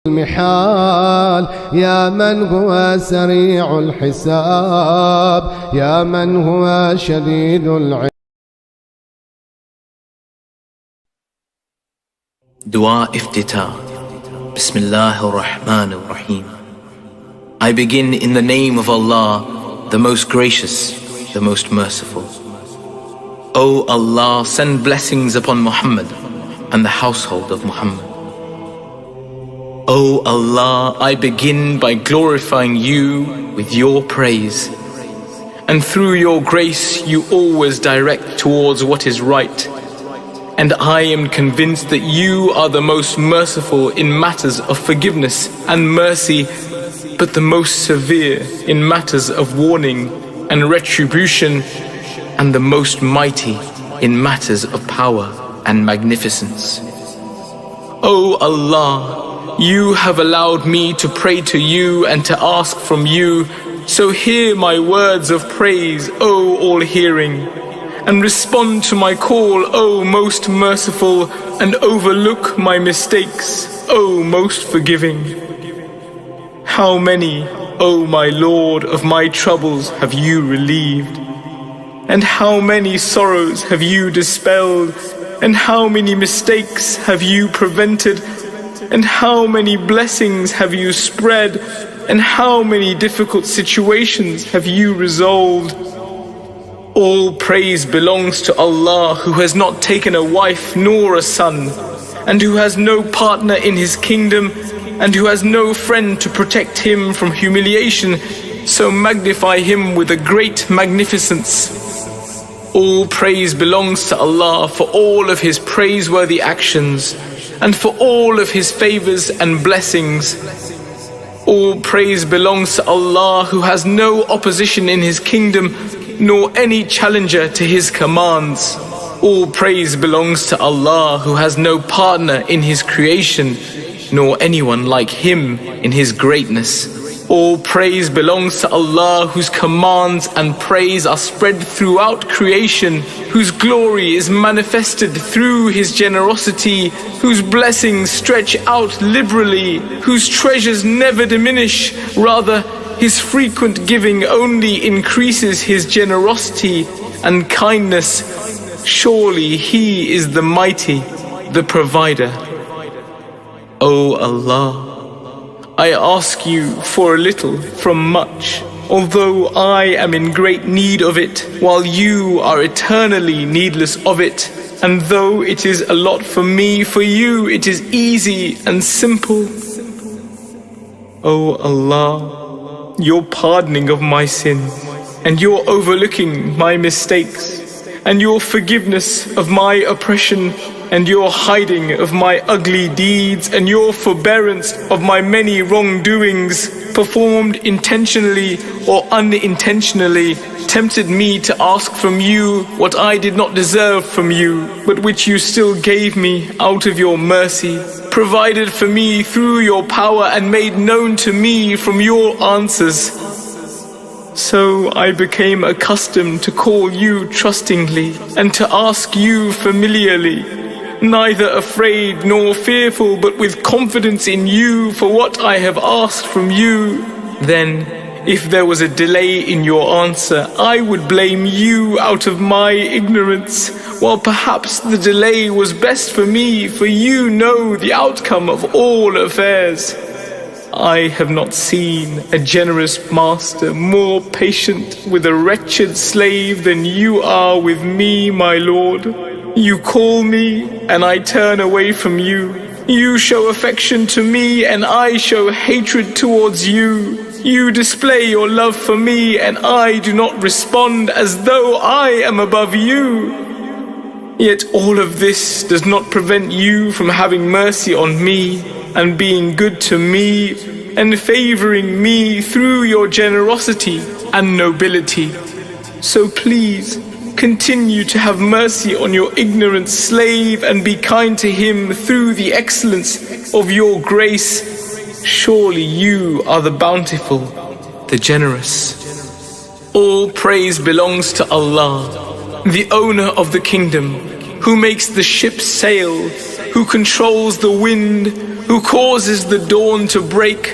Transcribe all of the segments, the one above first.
المحال يا من هو سريع الحساب يا من هو شديد العقاب. Dua Iftitah. Bismillah ar-Rahman ar-Rahim. I begin in the name of Allah, the most gracious, the most merciful. O Allah, send blessings upon Muhammad and the household of Muhammad. O Allah, I begin by glorifying you with your praise. And through your grace, you always direct towards what is right. And I am convinced that you are the most merciful in matters of forgiveness and mercy, but the most severe in matters of warning and retribution, and the most mighty in matters of power and magnificence. O Allah, you have allowed me to pray to you and to ask from you, so hear my words of praise, O all-hearing, and respond to my call, O most merciful, and overlook my mistakes, O most forgiving. How many, O my Lord, of my troubles have you relieved? And how many sorrows have you dispelled? And how many mistakes have you prevented? And how many blessings have you spread? And how many difficult situations have you resolved? All praise belongs to Allah, who has not taken a wife nor a son, and who has no partner in his kingdom, and who has no friend to protect him from humiliation, so magnify him with a great magnificence. All praise belongs to Allah for all of his praiseworthy actions, and for all of his favors and blessings. All praise belongs to Allah, who has no opposition in his kingdom, nor any challenger to his commands. All praise belongs to Allah, who has no partner in his creation, nor anyone like him in his greatness. All praise belongs to Allah, whose commands and praise are spread throughout creation, whose glory is manifested through his generosity, whose blessings stretch out liberally, whose treasures never diminish, rather his frequent giving only increases his generosity and kindness. Surely he is the mighty, the provider. O Allah, I ask you for a little from much, although I am in great need of it, while you are eternally needless of it. And though it is a lot for me, for you it is easy and simple. O Allah, your pardoning of my sins, and your overlooking my mistakes, and your forgiveness of my oppression, and your hiding of my ugly deeds, and your forbearance of my many wrongdoings, performed intentionally or unintentionally, tempted me to ask from you what I did not deserve from you, but which you still gave me out of your mercy, provided for me through your power, and made known to me from your answers. So I became accustomed to call you trustingly, and to ask you familiarly, neither afraid nor fearful, but with confidence in you for what I have asked from you. Then, if there was a delay in your answer, I would blame you out of my ignorance, while perhaps the delay was best for me, for you know the outcome of all affairs. I have not seen a generous master more patient with a wretched slave than you are with me, my Lord. You call me, and I turn away from you. You show affection to me, and I show hatred towards you. You display your love for me, and I do not respond as though I am above you. Yet all of this does not prevent you from having mercy on me, and being good to me, and favoring me through your generosity and nobility. So please, continue to have mercy on your ignorant slave, and be kind to him through the excellence of your grace. Surely you are the bountiful, the generous. All praise belongs to Allah, the owner of the kingdom, who makes the ships sail, who controls the wind, who causes the dawn to break,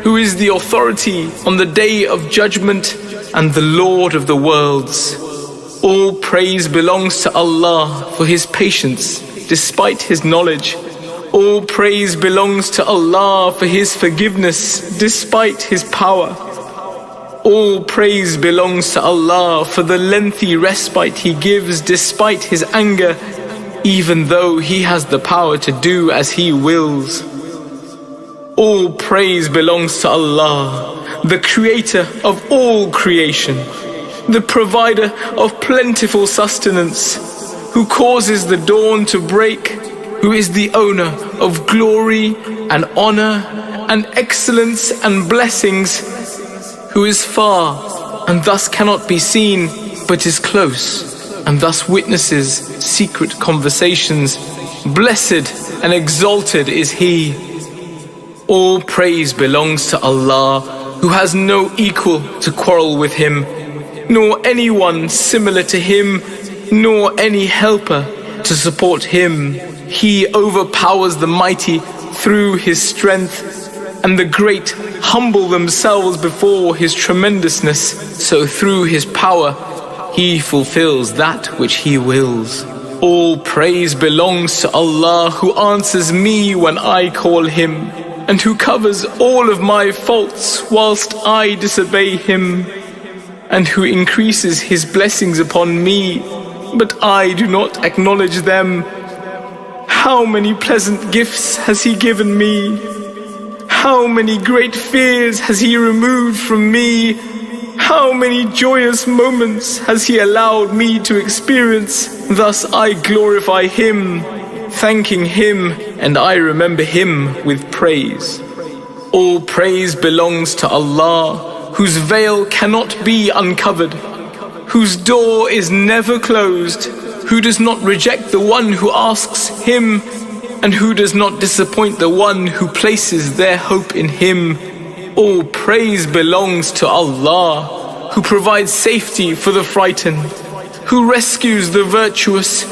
who is the authority on the day of judgment and the Lord of the worlds. All praise belongs to Allah for His patience despite His knowledge. All praise belongs to Allah for His forgiveness despite His power. All praise belongs to Allah for the lengthy respite He gives despite His anger, even though He has the power to do as He wills. All praise belongs to Allah, the Creator of all creation, the provider of plentiful sustenance, who causes the dawn to break, who is the owner of glory and honor and excellence and blessings, who is far and thus cannot be seen but is close and thus witnesses secret conversations. Blessed and exalted is He. All praise belongs to Allah, who has no equal to quarrel with Him, nor anyone similar to Him, nor any helper to support Him. He overpowers the mighty through His strength, and the great humble themselves before His tremendousness, so through His power He fulfills that which He wills. All praise belongs to Allah, who answers me when I call Him, and who covers all of my faults whilst I disobey Him, and who increases His blessings upon me, but I do not acknowledge them. How many pleasant gifts has He given me? How many great fears has He removed from me? How many joyous moments has He allowed me to experience? Thus I glorify Him, thanking Him, and I remember Him with praise. All praise belongs to Allah, whose veil cannot be uncovered, whose door is never closed, who does not reject the one who asks Him, and who does not disappoint the one who places their hope in Him. All praise belongs to Allah, who provides safety for the frightened, who rescues the virtuous,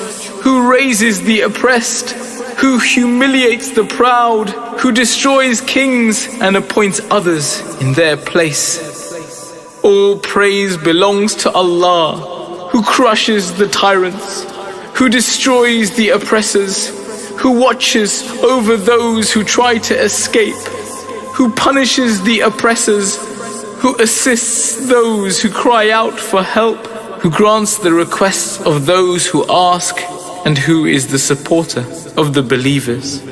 who raises the oppressed, who humiliates the proud, who destroys kings and appoints others in their place. All praise belongs to Allah, who crushes the tyrants, who destroys the oppressors, who watches over those who try to escape, who punishes the oppressors, who assists those who cry out for help, who grants the requests of those who ask, and who is the supporter of the believers.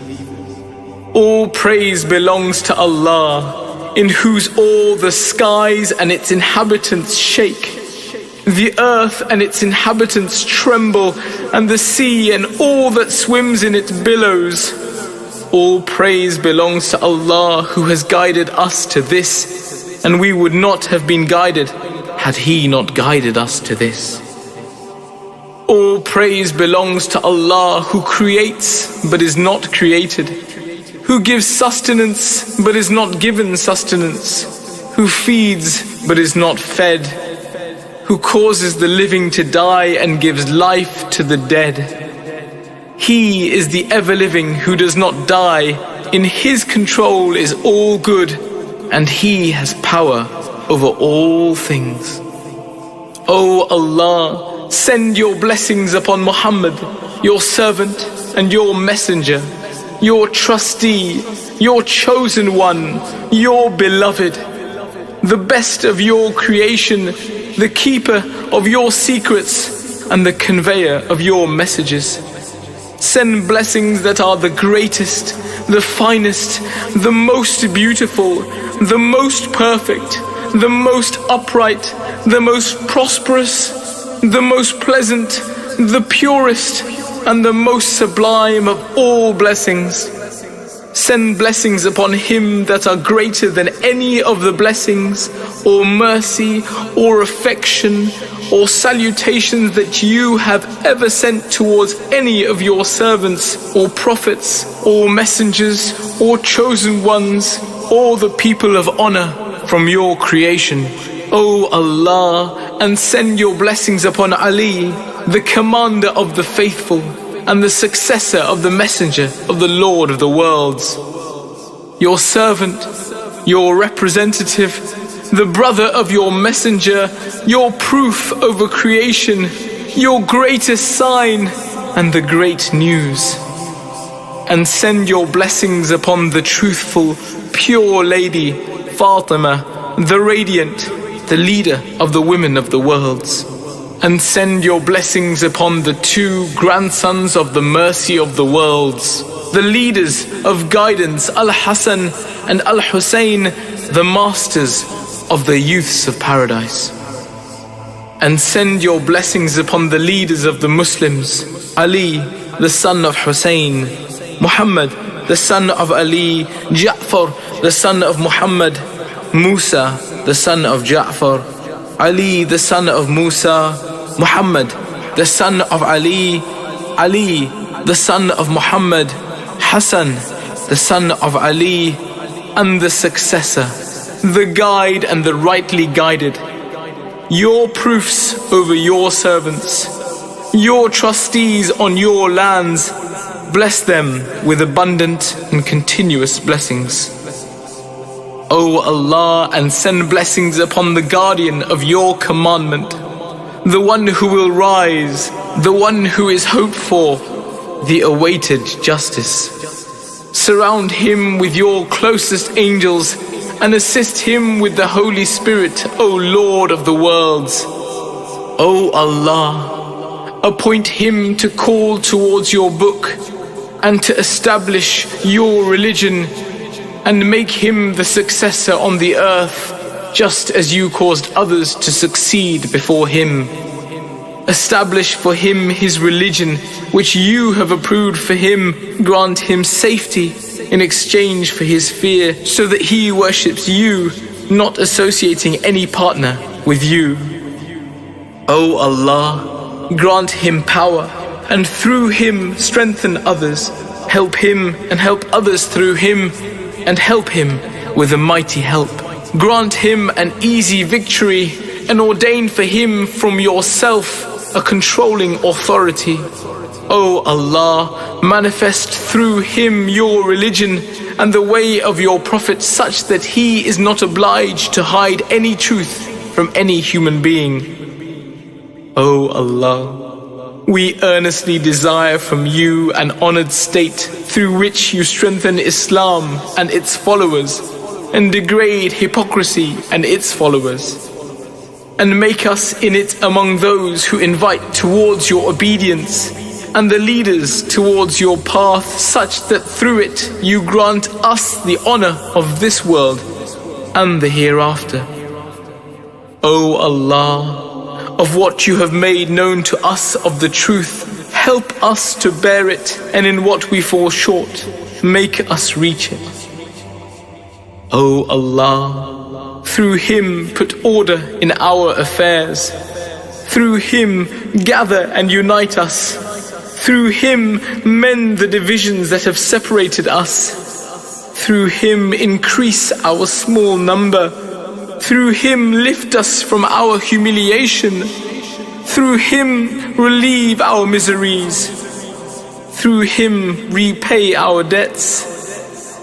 All praise belongs to Allah, in whose all the skies and its inhabitants shake, the earth and its inhabitants tremble, and the sea and all that swims in its billows. All praise belongs to Allah, who has guided us to this, and we would not have been guided had He not guided us to this. All praise belongs to Allah, who creates but is not created, who gives sustenance but is not given sustenance, who feeds but is not fed, who causes the living to die and gives life to the dead. He is the ever-living who does not die. In His control is all good, and He has power over all things. O Allah, send Your blessings upon Muhammad, Your servant and Your messenger, Your trustee, Your chosen one, Your beloved, the best of Your creation, the keeper of Your secrets, and the conveyor of Your messages. Send blessings that are the greatest, the finest, the most beautiful, the most perfect, the most upright, the most prosperous, the most pleasant, the purest, and the most sublime of all blessings. Send blessings upon him that are greater than any of the blessings, or mercy, or affection, or salutations that you have ever sent towards any of your servants, or prophets, or messengers, or chosen ones, or the people of honor from your creation. O Allah, and send your blessings upon Ali, the commander of the faithful, and the successor of the messenger of the Lord of the worlds. Your servant, your representative, the brother of your messenger, your proof over creation, your greatest sign, and the great news. And send your blessings upon the truthful, pure lady, Fatima, the radiant, the leader of the women of the worlds. And send your blessings upon the two grandsons of the mercy of the worlds, the leaders of guidance, Al-Hassan and Al-Hussein, the masters of the youths of paradise. And send your blessings upon the leaders of the Muslims, Ali, the son of Hussein, Muhammad, the son of Ali, Ja'far, the son of Muhammad, Musa, the son of Ja'far, Ali, the son of Musa, Muhammad, the son of Ali, Ali, the son of Muhammad, Hassan, the son of Ali, and the successor, the guide and the rightly guided. Your proofs over your servants, your trustees on your lands, bless them with abundant and continuous blessings. O Allah, and send blessings upon the guardian of your commandment, the one who will rise, the one who is hoped for, the awaited justice. Surround him with your closest angels and assist him with the Holy Spirit, O Lord of the worlds. O Allah, appoint him to call towards your book and to establish your religion, and make him the successor on the earth, just as you caused others to succeed before him. Establish for him his religion, which you have approved for him. Grant him safety in exchange for his fear, so that he worships you, not associating any partner with you. O Allah, grant him power, and through him strengthen others. Help him and help others through him, and help him with a mighty help. Grant him an easy victory, and ordain for him from yourself a controlling authority. O Allah, manifest through him your religion and the way of your Prophet, such that he is not obliged to hide any truth from any human being. O Allah, we earnestly desire from you an honored state through which you strengthen Islam and its followers, and degrade hypocrisy and its followers, and make us in it among those who invite towards your obedience and the leaders towards your path, such that through it you grant us the honor of this world and the hereafter. O Allah, of what you have made known to us of the truth, help us to bear it, and in what we fall short, make us reach it. O Allah, through him put order in our affairs. Through him gather and unite us. Through him mend the divisions that have separated us. Through him increase our small number. Through him lift us from our humiliation. Through him relieve our miseries. Through him repay our debts.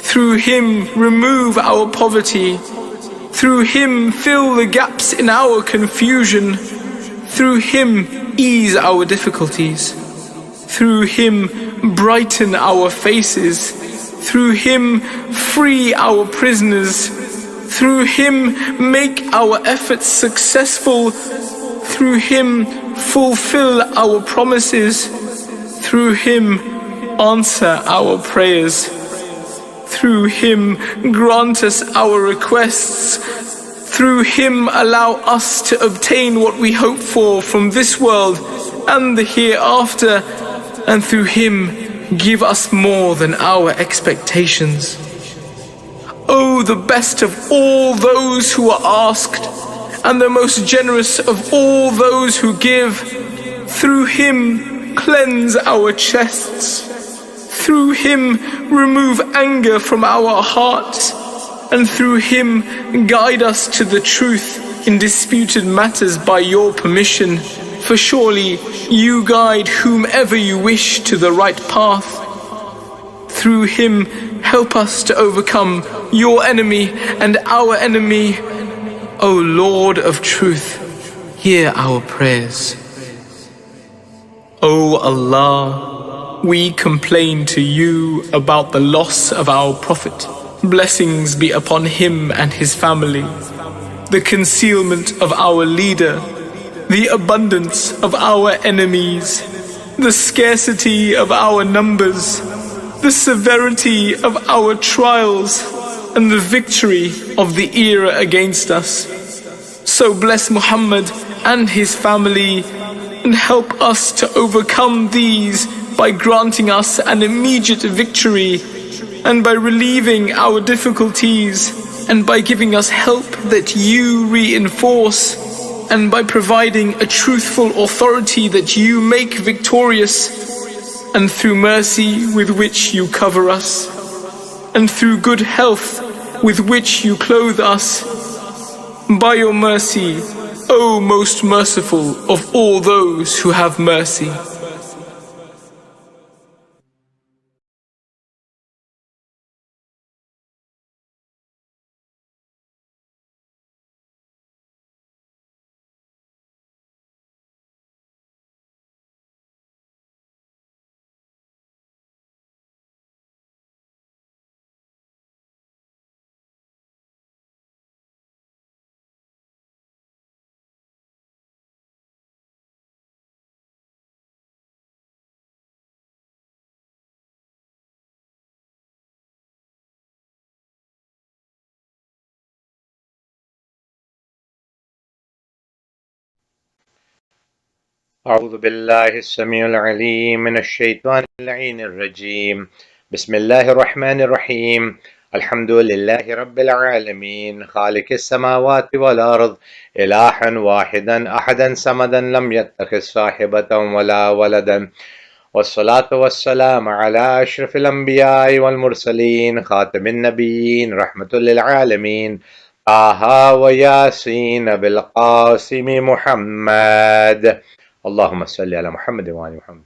Through him remove our poverty. Through him fill the gaps in our confusion. Through him ease our difficulties. Through him brighten our faces. Through him free our prisoners. Through him make our efforts successful. Through him fulfill our promises. Through him answer our prayers. Through him grant us our requests. Through him allow us to obtain what we hope for from this world and the hereafter. And through him give us more than our expectations. O the best of all those who are asked, and the most generous of all those who give, through him cleanse our chests. Through him remove anger from our hearts, and through him guide us to the truth in disputed matters by your permission. For surely you guide whomever you wish to the right path. Through him, help us to overcome your enemy and our enemy. O Lord of truth, hear our prayers. O Allah, we complain to you about the loss of our Prophet. Blessings be upon him and his family, the concealment of our leader, the abundance of our enemies, the scarcity of our numbers, the severity of our trials, and the victory of the era against us. So bless Muhammad and his family and help us to overcome these by granting us an immediate victory and by relieving our difficulties and by giving us help that you reinforce and by providing a truthful authority that you make victorious, and through mercy with which you cover us, and through good health with which you clothe us. By your mercy, O most merciful of all those who have mercy. أعوذ بالله السميع العليم من الشيطان اللعين الرجيم. بسم الله الرحمن الرحيم. الحمد لله رب العالمين خالق السماوات والأرض إلها واحدا أحدا صمدا لم يتخذ صاحبة ولا ولدا والصلاة والسلام على أشرف الأنبياء والمرسلين خاتم النبيين رحمة للعالمين طه وياسين بالقاسم محمد. اللهم صل على محمد وآل محمد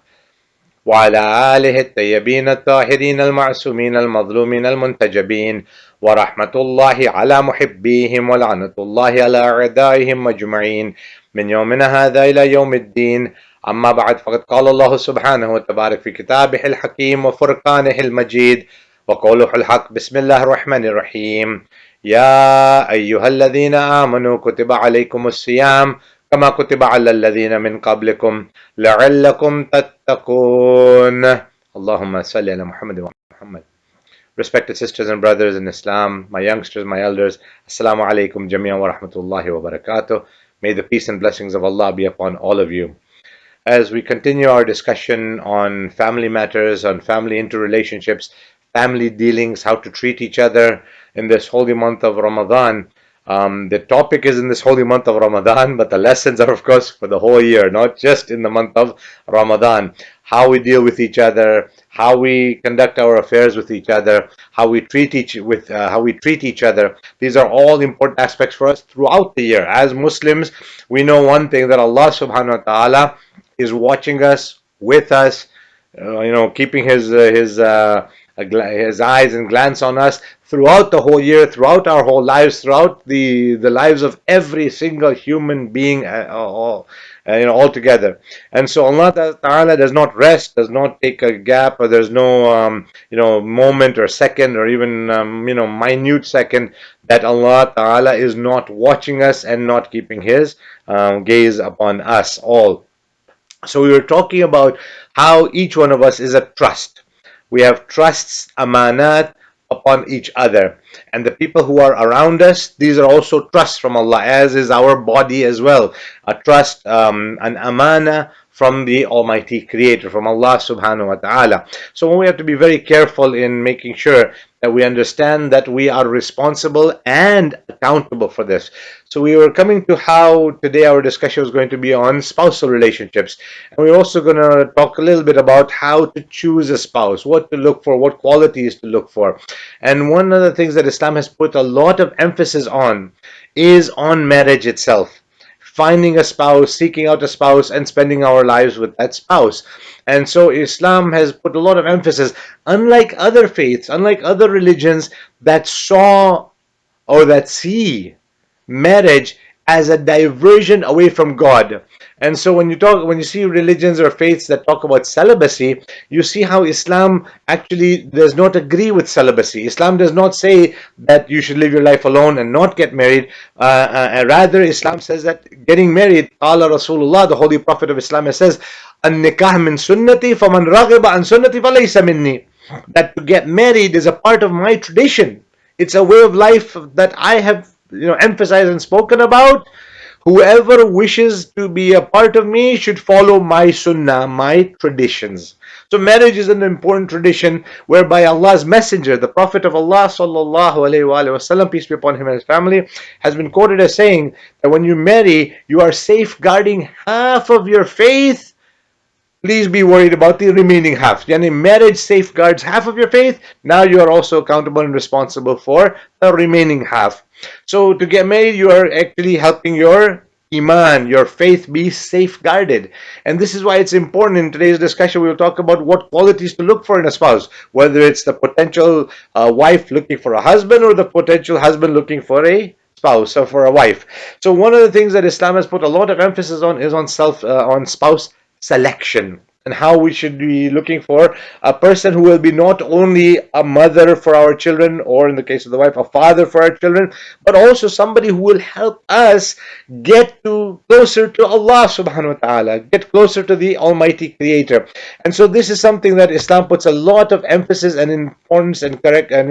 وعلى آله الطيبين الطاهرين المعصومين المظلومين المنتجبين ورحمة الله على محبيهم ولعنة الله على أعدائهم أجمعين من يومنا هذا إلى يوم الدين. أما بعد، فقد قال الله سبحانه وتبارك في كتابه الحكيم وفرقانه المجيد وقوله الحق. بسم الله الرحمن الرحيم. يا أيها الذين آمنوا كتب عليكم الصيام كما كتب على الذين من قبلكم لعلكم تتقون. اللهم صل على محمد ومحمد. Respected sisters and brothers in Islam, my youngsters, my elders, Assalamu alaikum jami'an wa rahmatullahi wa barakatuh. May the peace and blessings of Allah be upon all of you. As we continue our discussion on family matters, on family interrelationships, family dealings, how to treat each other in this holy month of Ramadan. The topic is in this holy month of Ramadan, but the lessons are, of course, for the whole year, not just in the month of Ramadan. How we deal with each other, how we conduct our affairs with each other, how we treat each other. These are all important aspects for us throughout the year. As Muslims, we know one thing, that Allah subhanahu wa ta'ala is watching us, with us, keeping his eyes and glance on us throughout the whole year, throughout our whole lives, throughout the lives of every single human being, all together. And so Allah Ta'ala does not rest, does not take a gap, or there's no moment or second or even minute second that Allah Ta'ala is not watching us and not keeping his gaze upon us all. So we were talking about how each one of us is a trust. We have trusts, amanat, upon each other. And the people who are around us, these are also trusts from Allah, as is our body as well. A trust, an amana from the Almighty Creator, from Allah subhanahu wa ta'ala. So we have to be very careful in making sure that we understand that we are responsible and accountable for this. So we were coming to how today our discussion was going to be on spousal relationships. And we're also going to talk a little bit about how to choose a spouse, what to look for, what qualities to look for. And one of the things that Islam has put a lot of emphasis on is on marriage itself. finding a spouse, seeking out a spouse, and spending our lives with that spouse. And so Islam has put a lot of emphasis, unlike other faiths, unlike other religions that saw or that see marriage as a diversion away from God. And so when you see religions or faiths that talk about celibacy, you see how Islam actually does not agree with celibacy. Islam does not say that you should live your life alone and not get married. Rather, Islam says that getting married, Allah Rasulullah, the Holy Prophet of Islam, says, "An-nikah min sunnati, faman raghiba an sunnati falaysa minni." That to get married is a part of my tradition. It's a way of life that I have emphasized and spoken about. Whoever wishes to be a part of me should follow my sunnah, my traditions. So marriage is an important tradition whereby Allah's messenger, the Prophet of Allah sallallahu alaihi wasallam, peace be upon him and his family, has been quoted as saying that when you marry, you are safeguarding half of your faith. Please be worried about the remaining half. Yani marriage safeguards half of your faith. Now you are also accountable and responsible for the remaining half. So to get married, you are actually helping your iman, your faith, be safeguarded. And this is why it's important. In today's discussion, we will talk about what qualities to look for in a spouse, whether it's the potential wife looking for a husband or the potential husband looking for a spouse or for a wife. So one of the things that Islam has put a lot of emphasis on is on spouse selection, and how we should be looking for a person who will be not only a mother for our children, or in the case of the wife, a father for our children, but also somebody who will help us get closer to Allah subhanahu wa ta'ala, get closer to the Almighty Creator. And so this is something that Islam puts a lot of emphasis and importance and correct, and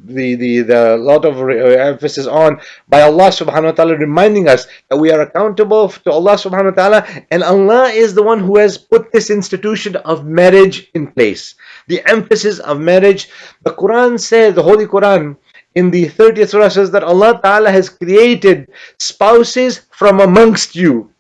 the lot of emphasis on, by Allah subhanahu wa ta'ala reminding us that we are accountable to Allah subhanahu wa ta'ala, and Allah is the one who has put this institution of marriage in place. The emphasis of marriage. The Quran says, the Holy Quran in the 30th surah says that Allah Ta'ala has created spouses from amongst you.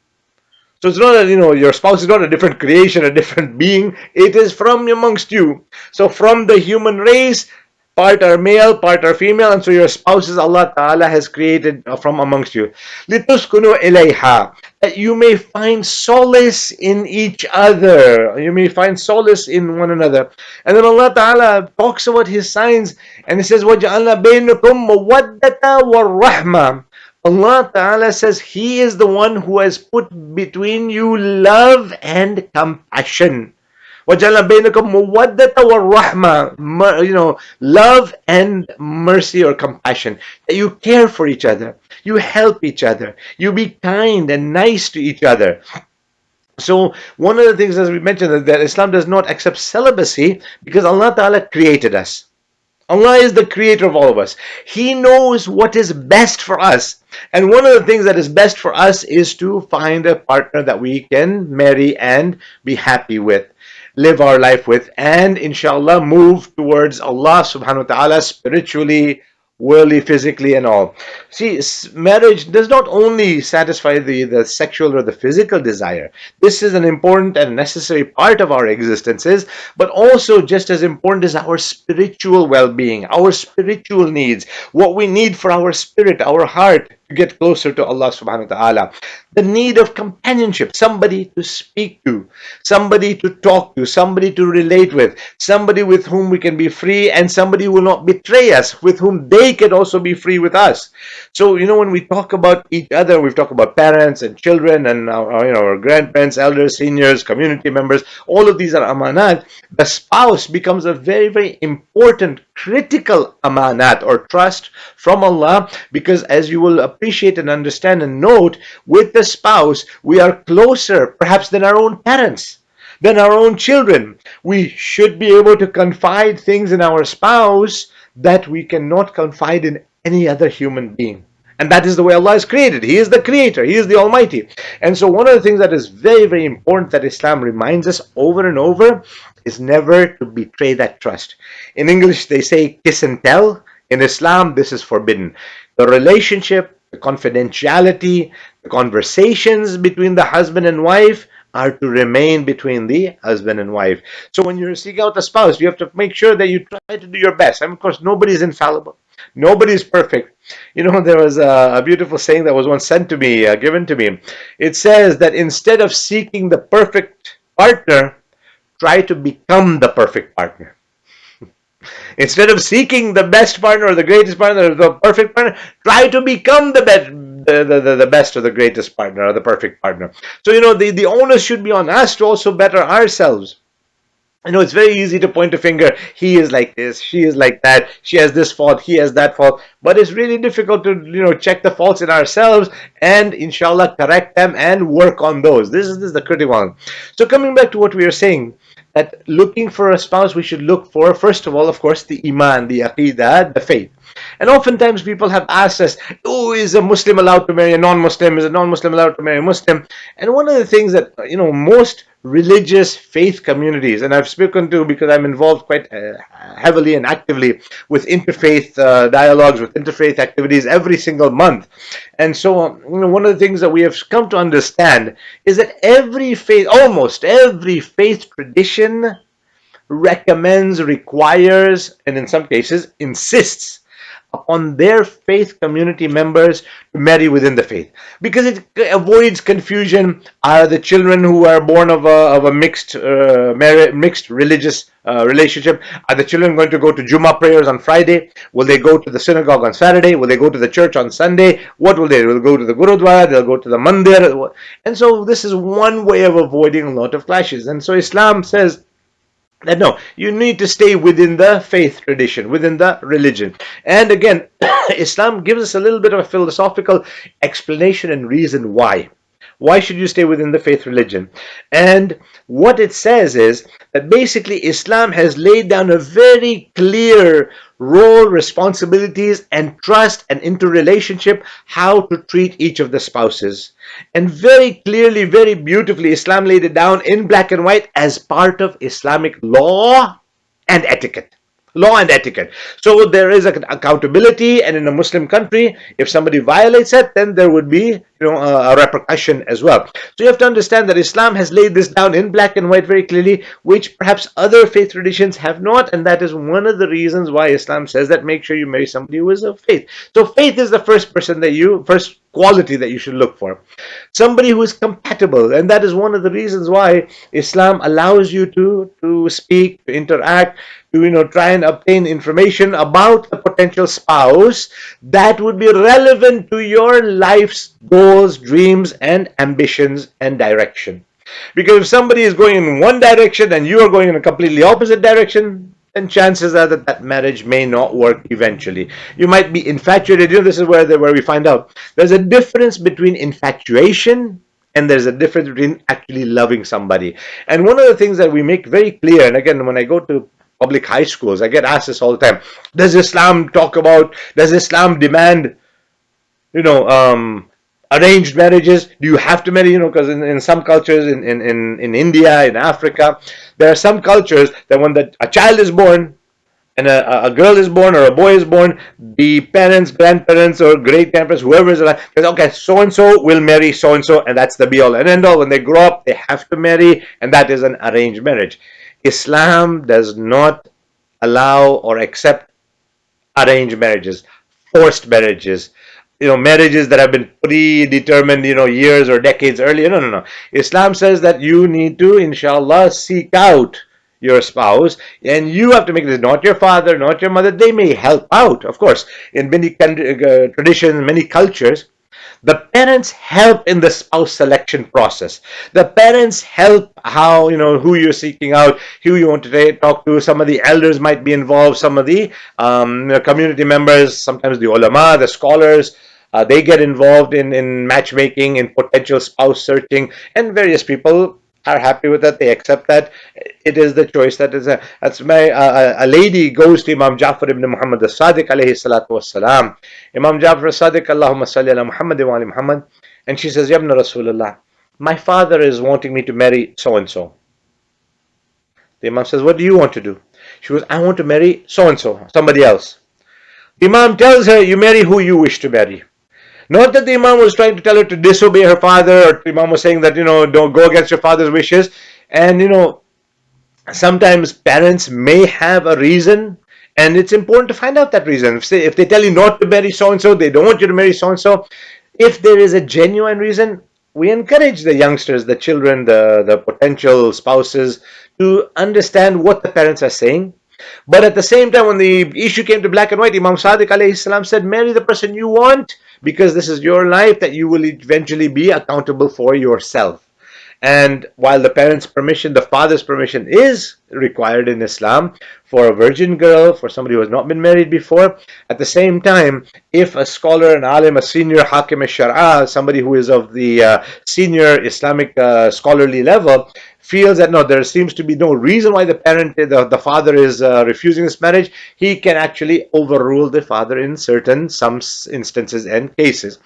So it's not that, your spouse is not a different creation, a different being. It is from amongst you. So from the human race, part are male, part are female, and so your spouses Allah Ta'ala has created from amongst you. لِتُسْكُنُوا إِلَيْهَا, that you may find solace in each other. You may find solace in one another. And then Allah Ta'ala talks about His signs, and He says, وَجَعَلْنَا بَيْنَكُمْ مَوَدَّةً وَالرَّحْمَةً. Allah Ta'ala says He is the one who has put between you love and compassion. وَجَعَلْنَا بَيْنَكُمْ مَوَدَّةً وَالرَّحْمَةً, love and mercy or compassion. That you care for each other, you help each other, you be kind and nice to each other. So one of the things, as we mentioned, that Islam does not accept celibacy because Allah Ta'ala created us. Allah is the creator of all of us. He knows what is best for us. And one of the things that is best for us is to find a partner that we can marry and be happy with, live our life with, and inshallah move towards Allah subhanahu wa ta'ala spiritually, worldly, physically, and all. See, marriage does not only satisfy the sexual or the physical desire. This is an important and necessary part of our existences, but also just as important is our spiritual well-being, our spiritual needs, what we need for our spirit, our heart, to get closer to Allah subhanahu wa ta'ala. The need of companionship, somebody to speak to, somebody to talk to, somebody to relate with, somebody with whom we can be free, and somebody who will not betray us, with whom they can also be free with us. So, when we talk about each other, we've talked about parents and children and our grandparents, elders, seniors, community members, all of these are amanat. The spouse becomes a very, very important, critical amanat or trust from Allah, because as you will appreciate and understand and note, with the spouse, we are closer perhaps than our own parents, than our own children. We should be able to confide things in our spouse that we cannot confide in any other human being. And that is the way Allah is created. He is the creator. He is the Almighty. And so one of the things that is very, very important that Islam reminds us over and over is never to betray that trust. In English, they say kiss and tell. In Islam, this is forbidden. The relationship, the confidentiality, the conversations between the husband and wife are to remain between the husband and wife. So when you seek out a spouse, you have to make sure that you try to do your best. And of course, nobody is infallible. Nobody's perfect. There was a beautiful saying that was once sent to me, given to me. It says that instead of seeking the perfect partner, try to become the perfect partner. Instead of seeking the best partner or the greatest partner or the perfect partner, try to become the best. The best or the greatest partner or the perfect partner. So, the onus should be on us to also better ourselves. It's very easy to point a finger. He is like this, she is like that, she has this fault, he has that fault. But it's really difficult to, check the faults in ourselves and inshallah correct them and work on those. This is the critical one. So coming back to what we were saying, that looking for a spouse, we should look for, first of all, of course, the iman, the aqidah, the faith. And oftentimes people have asked us, oh, is a Muslim allowed to marry a non-Muslim? Is a non-Muslim allowed to marry a Muslim? And one of the things that, most religious faith communities, and I've spoken to because I'm involved quite heavily and actively with interfaith dialogues, with interfaith activities every single month. And so, one of the things that we have come to understand is that every faith, almost every faith tradition recommends, requires, and in some cases insists upon their faith community members to marry within the faith, because it avoids confusion. Are the children who are born of a mixed religious relationship, are the children going to go to Jummah prayers on Friday? Will they go to the synagogue on Saturday? Will they go to the church on Sunday? What will they do? Will they go to the Gurudwara? They'll go to the Mandir. And so this is one way of avoiding a lot of clashes. And so Islam says that no, you need to stay within the faith tradition, within the religion. And again, Islam gives us a little bit of a philosophical explanation and reason why. Why should you stay within the faith religion? And what it says is that basically Islam has laid down a very clear role, responsibilities, and trust and interrelationship, how to treat each of the spouses. And very clearly, very beautifully, Islam laid it down in black and white as part of Islamic law and etiquette. Law and etiquette. So there is accountability, and in a Muslim country, if somebody violates it, then there would be a repercussion as well. So you have to understand that Islam has laid this down in black and white very clearly, which perhaps other faith traditions have not, and that is one of the reasons why Islam says that make sure you marry somebody who is of faith. So faith is the first quality that you should look for. Somebody who is compatible, and that is one of the reasons why Islam allows you to speak, to interact, to try and obtain information about a potential spouse that would be relevant to your life's goals, dreams, and ambitions and direction. Because if somebody is going in one direction and you are going in a completely opposite direction, then chances are that marriage may not work eventually. You might be infatuated. This is where we find out there's a difference between infatuation and there's a difference between actually loving somebody. And one of the things that we make very clear, and again, when I go to public high schools, I get asked this all the time: does Islam demand, arranged marriages? Do you have to marry? Because in some cultures, in India, in Africa, there are some cultures that when a child is born, and a girl is born or a boy is born, the parents, grandparents, or great grandparents, whoever is alive, says, okay, so and so will marry so and so, and that's the be all and end all. When they grow up, they have to marry, and that is an arranged marriage. Islam does not allow or accept arranged marriages, forced marriages, marriages that have been predetermined, years or decades earlier. No. Islam says that you need to, inshallah, seek out your spouse, and you have to make this, not your father, not your mother. They may help out, of course. In many traditions, many cultures, the parents help in the spouse selection process. The parents help how, who you're seeking out, who you want to talk to. Some of the elders might be involved, some of the community members, sometimes the ulama, the scholars, they get involved in matchmaking, in potential spouse searching, and various people are happy with that. They accept that. It is the choice that is a lady goes to Imam Ja'far ibn Muhammad as-Sadiq alayhi salatu wassalam. Imam Ja'far as-Sadiq, Allahumma salli ala Muhammad wa ali Muhammad, and she says, Ya ibn Rasulullah, my father is wanting me to marry so and so. The Imam says, what do you want to do? She goes, I want to marry so and so, somebody else. The Imam tells her, you marry who you wish to marry. Not that the Imam was trying to tell her to disobey her father, or the Imam was saying that, don't go against your father's wishes. And, sometimes parents may have a reason, And it's important to find out that reason. If they tell you not to marry so and so, they don't want you to marry so and so. If there is a genuine reason, we encourage the youngsters, the children, the potential spouses to understand what the parents are saying. But at the same time, when the issue came to black and white, Imam Sadiq alayhi salam said, marry the person you want, because this is your life that you will eventually be accountable for yourself. And while the parents' permission, the father's permission is required in Islam for a virgin girl, for somebody who has not been married before, at the same time, if a scholar, an alim, a senior hakim al-shara, somebody who is of the senior Islamic scholarly level, feels that no, there seems to be no reason why the father is refusing this marriage, he can actually overrule the father in some instances and cases.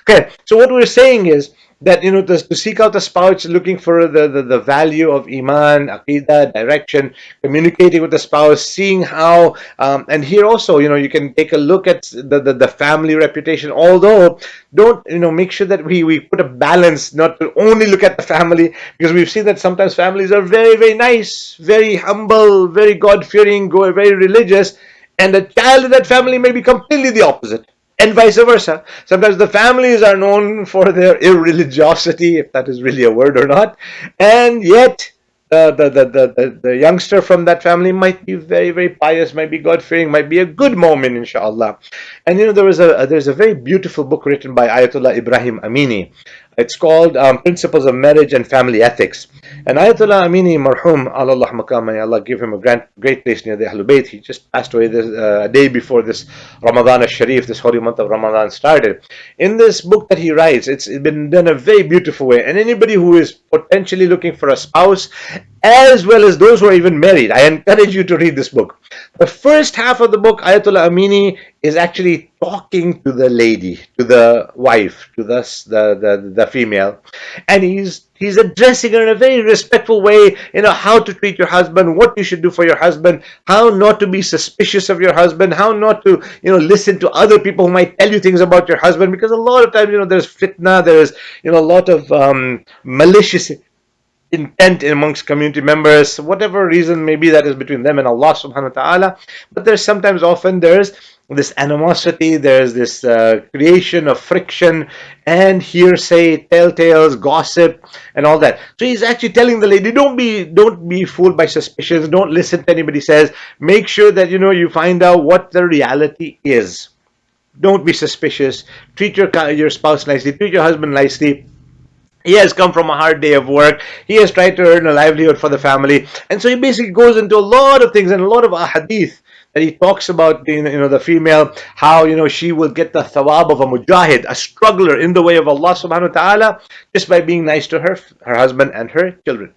Okay, so what we're saying is that to seek out a spouse, looking for the value of iman, aqidah, direction, communicating with the spouse, seeing how, and here also you can take a look at the family reputation. Although don't make sure that we put a balance, not to only look at the family, because we've seen that sometimes families are very, very nice, very humble, very God-fearing, very religious, and the child in that family may be completely the opposite. And vice versa. Sometimes the families are known for their irreligiosity, if that is really a word or not, and yet the youngster from that family might be very, very pious, might be God-fearing, might be a good moment, inshallah. And there's a very beautiful book written by Ayatollah Ibrahim Amini. It's called Principles of Marriage and Family Ethics. And Ayatollah Amini, marhum, Allah maqam, may Allah give him a great place near the Ahlul Bayt. He just passed away a day before this Ramadan al-Sharif, this holy month of Ramadan started. In this book that he writes, it's been done a very beautiful way. And anybody who is potentially looking for a spouse, as well as those who are even married, I encourage you to read this book. The first half of the book, Ayatollah Amini is actually talking to the lady, to the wife, to the female, and he's addressing her in a very respectful way, how to treat your husband, what you should do for your husband, how not to be suspicious of your husband, how not to listen to other people who might tell you things about your husband, because a lot of times there's fitna, there's a lot of malicious intent amongst community members, whatever reason maybe that is between them and Allah subhanahu wa ta'ala. But there's often this animosity, there's this creation of friction and hearsay, telltales, gossip, and all that. So he's actually telling the lady, don't be fooled by suspicions, don't listen to anybody says, make sure that you find out what the reality is. Don't be suspicious, treat your spouse nicely, treat your husband nicely. He has come from a hard day of work. He has tried to earn a livelihood for the family. And so he basically goes into a lot of things and a lot of ahadith that he talks about the female, how she will get the thawab of a mujahid, a struggler in the way of Allah subhanahu wa ta'ala, just by being nice to her husband and her children.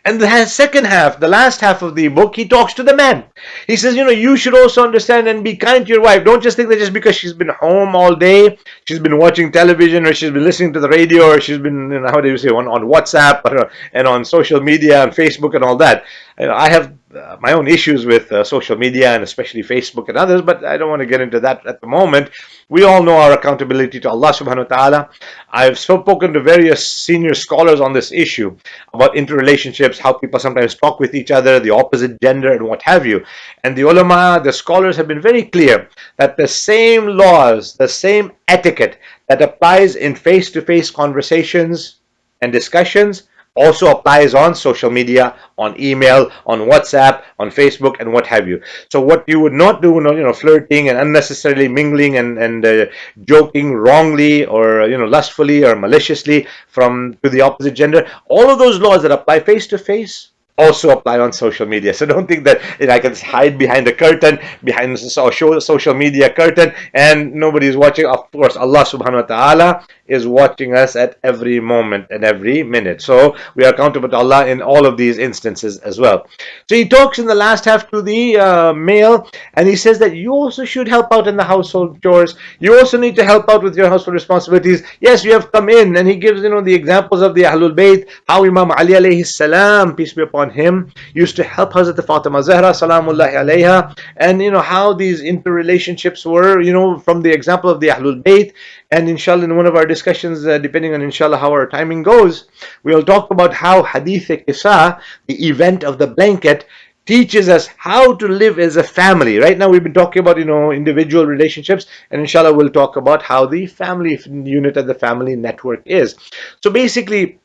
And the second half, the last half of the book, he talks to the man. He says, you should also understand and be kind to your wife. Don't just think that just because she's been home all day, she's been watching television, or she's been listening to the radio, or she's been, how do you say, on WhatsApp, and on social media and Facebook and all that. I have my own issues with social media and especially Facebook and others, but I don't want to get into that at the moment. We all know our accountability to Allah subhanahu wa ta'ala. I've spoken to various senior scholars on this issue about interrelationships, how people sometimes talk with each other, the opposite gender and what have you. And the ulama, the scholars have been very clear that the same laws, the same etiquette that applies in face-to-face conversations and discussions also applies on social media, on email, on WhatsApp, on Facebook, and what have you. So what you would not do, flirting and unnecessarily mingling and joking wrongly or lustfully or maliciously to the opposite gender, all of those laws that apply face to face also apply on social media. So don't think that I can hide behind a curtain, behind a social media curtain, and nobody is watching. Of course, Allah subhanahu wa ta'ala is watching us at every moment and every minute. So we are accountable to Allah in all of these instances as well. So he talks in the last half to the male, and he says that you also should help out in the household chores. You also need to help out with your household responsibilities. Yes, you have come in, and he gives the examples of the Ahlul Bayt, how Imam Ali alayhi salam, peace be upon him, used to help Hazrat Fatima Zahra salamullahi alayha, and how these interrelationships were from the example of the Ahlul Bayt. And inshallah, in one of our discussions, depending on inshallah how our timing goes, we'll talk about how Hadith Qisa, the event of the blanket, teaches us how to live as a family. Right now we've been talking about, individual relationships, and inshallah we'll talk about how the family unit and the family network is. So basically,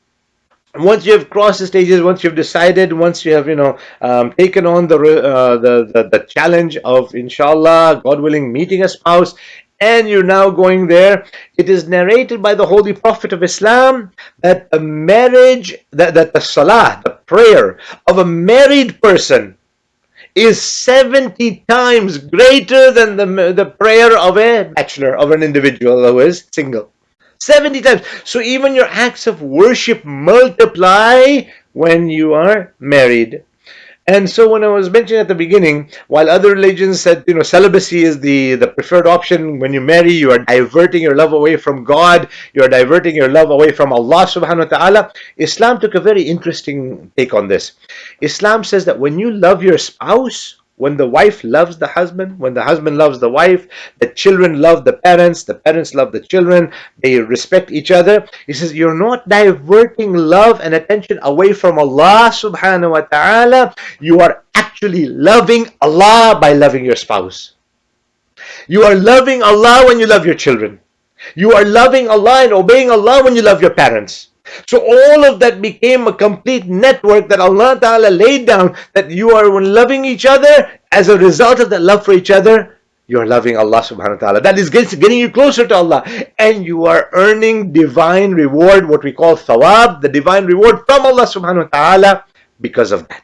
once you have crossed the stages, once you've decided, once you have taken on the challenge of, inshallah, God willing, meeting a spouse, and you're now going there, it is narrated by the Holy Prophet of Islam that a marriage, that the salah, the prayer of a married person is 70 times greater than the prayer of a bachelor, of an individual who is single. 70 times. So even your acts of worship multiply when you are married. And so when I was mentioning at the beginning, while other religions said, celibacy is the preferred option, when you marry, you are diverting your love away from God, you are diverting your love away from Allah subhanahu wa ta'ala. Islam took a very interesting take on this. Islam says that when you love your spouse, when the wife loves the husband, when the husband loves the wife, the children love the parents love the children, they respect each other. He says, you're not diverting love and attention away from Allah subhanahu wa ta'ala. You are actually loving Allah by loving your spouse. You are loving Allah when you love your children. You are loving Allah and obeying Allah when you love your parents. So all of that became a complete network that Allah Ta'ala laid down, that you are loving each other. As a result of that love for each other, you are loving Allah subhanahu wa ta'ala. That is getting you closer to Allah. And you are earning divine reward, what we call thawab, the divine reward from Allah subhanahu wa ta'ala because of that.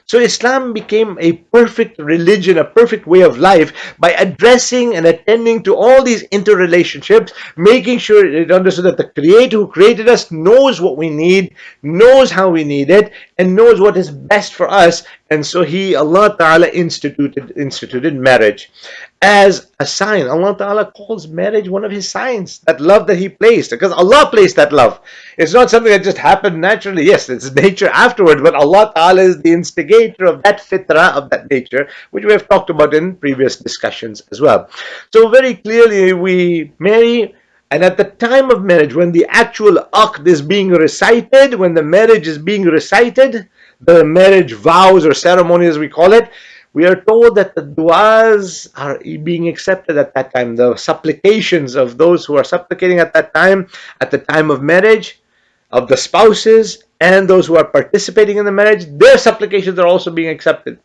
So Islam became a perfect religion, a perfect way of life, by addressing and attending to all these interrelationships, making sure it understood that the Creator who created us knows what we need, knows how we need it, and knows what is best for us. And so Allah Ta'ala instituted marriage as a sign. Allah Ta'ala calls marriage one of His signs, that love that He placed, because Allah placed that love. It's not something that just happened naturally. Yes, it's nature afterwards, but Allah Ta'ala is the instigator of that fitrah, of that nature, which we have talked about in previous discussions as well. So very clearly we marry, and at the time of marriage, when the actual aqd is being recited, when the marriage is being recited, the marriage vows or ceremony as we call it, we are told that the du'as are being accepted at that time. The supplications of those who are supplicating at the time of marriage, of the spouses and those who are participating in the marriage, their supplications are also being accepted.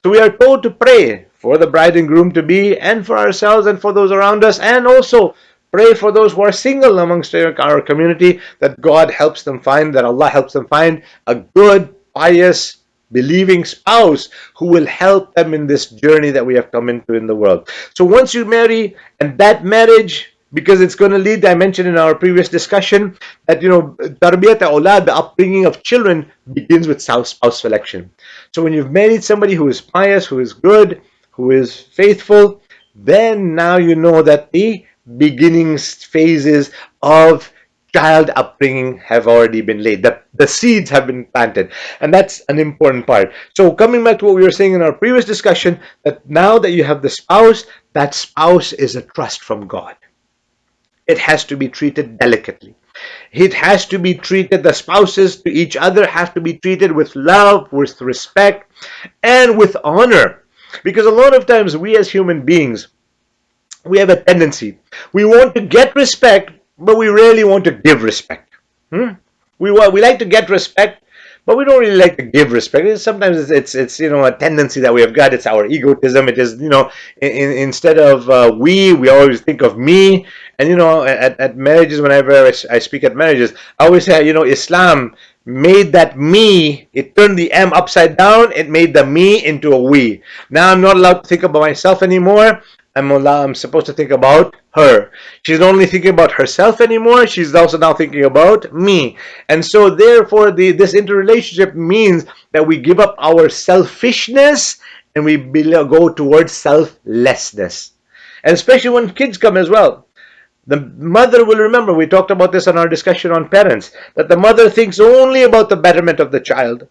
So we are told to pray for the bride and groom to be, and for ourselves and for those around us, and also pray for those who are single amongst our community, that God helps them find, that Allah helps them find a good, pious, believing spouse who will help them in this journey that we have come into in the world. So once you marry, and that marriage, because it's going to lead, I mentioned in our previous discussion, that tarbiyat aulad, the upbringing of children, begins with spouse selection. So when you've married somebody who is pious, who is good, who is faithful, then now you know that the beginning phases of child upbringing have already been laid. The seeds have been planted, and that's an important part. So coming back to what we were saying in our previous discussion, that now that you have the spouse, that spouse is a trust from God. It has to be treated delicately. It has to be treated, the spouses to each other have to be treated with love, with respect, and with honor. Because a lot of times we as human beings, we have a tendency. We want to get respect, but we rarely want to give respect. We like to get respect, but we don't really like to give respect. Sometimes it's a tendency that we have got. It's our egotism. It is instead of we always think of me. And at marriages, whenever I speak at marriages, I always say Islam made that me, it turned the M upside down. It made the me into a we. Now I'm not allowed to think about myself anymore. I'm supposed to think about her. She's not only thinking about herself anymore, she's also now thinking about me. And so therefore this interrelationship means that we give up our selfishness and we go towards selflessness. And especially when kids come as well. The mother will remember, we talked about this in our discussion on parents, that the mother thinks only about the betterment of the child.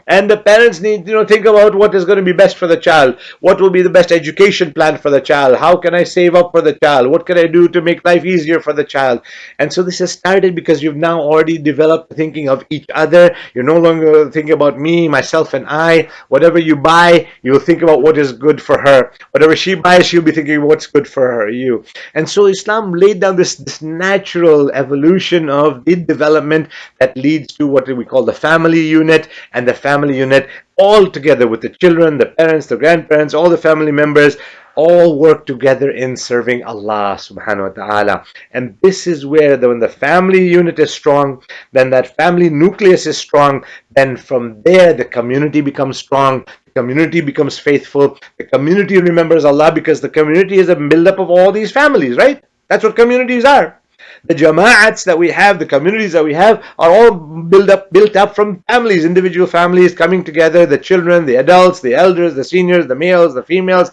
And the parents need to think about what is going to be best for the child. What will be the best education plan for the child? How can I save up for the child? What can I do to make life easier for the child? And so this has started because you've now already developed thinking of each other. You're no longer thinking about me, myself, and I. Whatever you buy, you'll think about what is good for her. Whatever she buys, she'll be thinking what's good for her, you. And so Islam laid down this natural evolution of the development that leads to what we call the family unit, and the family unit all together with the children, the parents, the grandparents, all the family members, all work together in serving Allah subhanahu wa ta'ala. And this is where when the family unit is strong, then that family nucleus is strong, then from there the community becomes strong, the community becomes faithful, the community remembers Allah, because the community is a build-up of all these families, right? That's what communities are. The jama'ats that we have, the communities that we have, are all built up from families, individual families coming together, the children, the adults, the elders, the seniors, the males, the females,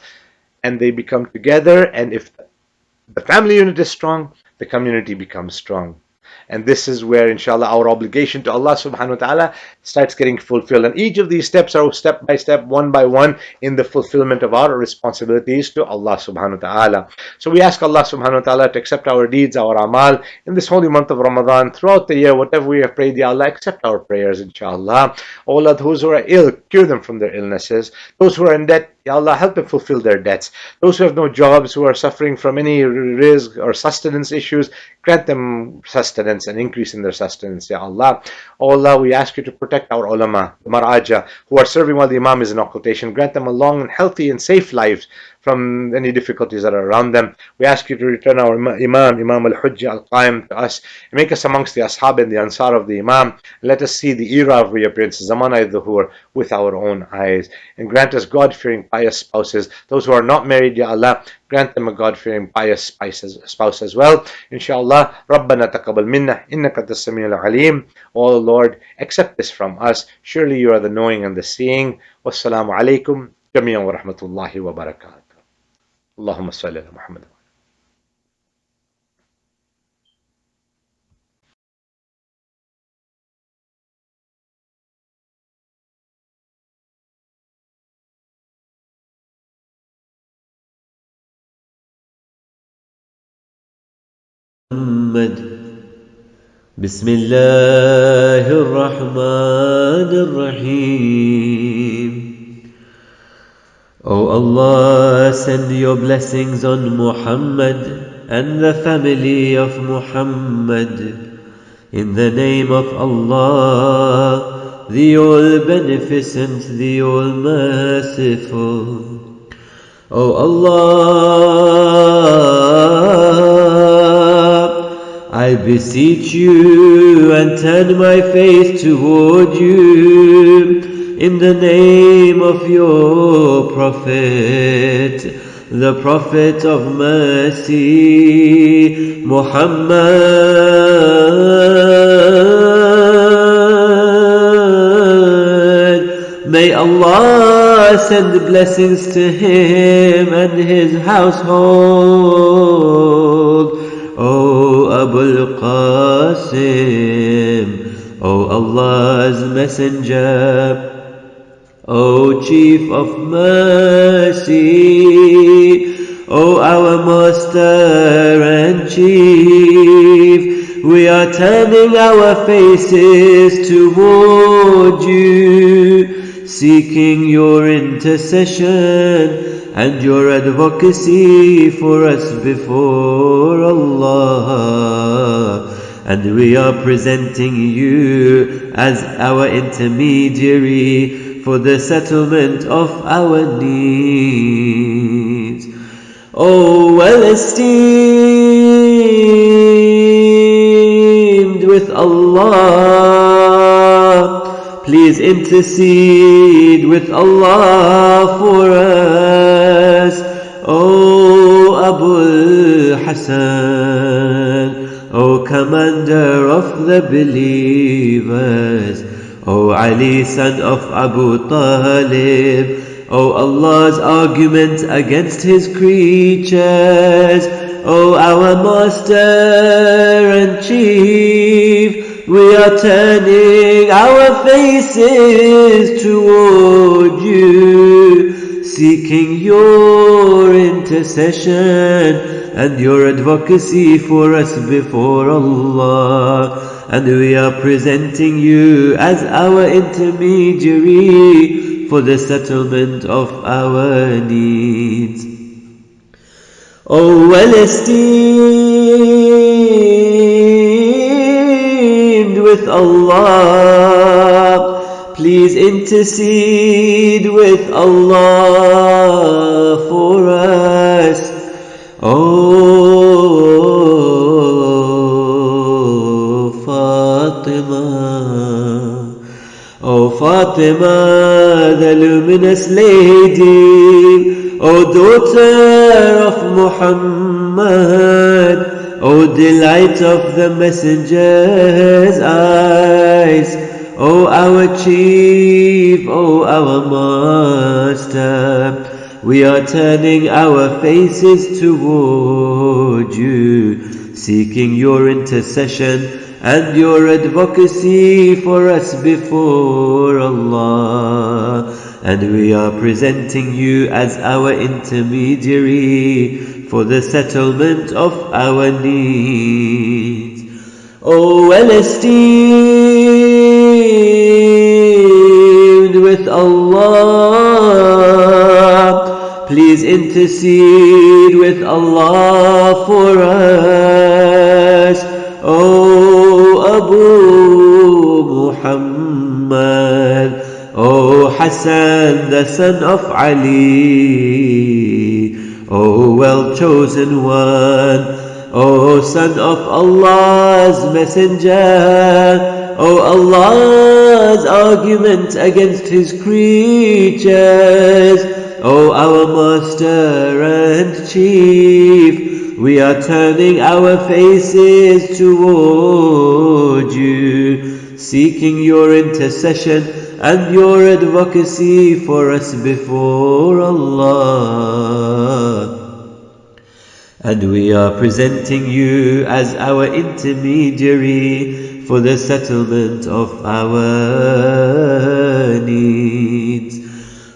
and they become together. And if the family unit is strong, the community becomes strong. And this is where, inshallah, our obligation to Allah subhanahu wa ta'ala starts getting fulfilled. And each of these steps are step by step, one by one, in the fulfillment of our responsibilities to Allah subhanahu wa ta'ala. So we ask Allah subhanahu wa ta'ala to accept our deeds, our amal, in this holy month of Ramadan, throughout the year, whatever we have prayed, Ya Allah, accept our prayers, inshallah. Oh Allah, those who are ill, cure them from their illnesses. Those who are in debt, Ya Allah, help them fulfill their debts. Those who have no jobs, who are suffering from any rizq or sustenance issues, grant them sustenance and increase in their sustenance, Ya Allah. Oh Allah, we ask you to protect our ulama, the maraja, who are serving while the imam is in occultation. Grant them a long and healthy and safe lives from any difficulties that are around them. We ask you to return our Imam al-Hujjah al-Qaim, to us, and make us amongst the ashab and the ansar of the Imam. And let us see the era of reappearance, Zamana al-Dhuhur, with our own eyes. And grant us God-fearing, pious spouses. Those who are not married, Ya Allah, grant them a God-fearing, pious spouse as well. Inshallah, Rabbana taqabbal minna, innaka antas samiul alim. Oh Lord, accept this from us. Surely you are the knowing and the seeing. Wassalamu alaikum jami'an wa rahmatullahi wa barakatuh. اللهم صل على محمد. بسم الله الرحمن الرحيم. O Allah, send your blessings on Muhammad and the family of Muhammad. In the name of Allah, the All-Beneficent, the All-Merciful. O Allah, I beseech you and turn my face toward you in the name of your Prophet, the Prophet of mercy, Muhammad. May Allah send blessings to him and his household. O Abul Qasim, O Allah's Messenger, O Chief of Mercy, O our Master and Chief, we are turning our faces toward you, seeking your intercession and your advocacy for us before Allah. And we are presenting you as our intermediary for the settlement of our needs. O well-esteemed with Allah, please intercede with Allah for us. O Abul Hasan, O Commander of the believers, O Ali, son of Abu Talib, O Allah's argument against his creatures, O our Master and Chief, We are turning our faces toward you, seeking your intercession and your advocacy for us before Allah. And we are presenting you as our intermediary for the settlement of our needs. O well-esteemed with Allah, please intercede with Allah for us. O Fatima, the luminous lady, O daughter of Muhammad, O delight of the messenger's eyes, O our chief, O our master, we are turning our faces toward you, seeking your intercession and your advocacy for us before Allah. And we are presenting you as our intermediary for the settlement of our needs. O well-esteemed with Allah, please intercede with Allah for us. O Abu Muhammad, O Hassan, the son of Ali, O well-chosen one, O son of Allah's messenger, O Allah's argument against his creatures, O our master and chief, we are turning our faces toward you, seeking your intercession and your advocacy for us before Allah. And we are presenting you as our intermediary for the settlement of our needs.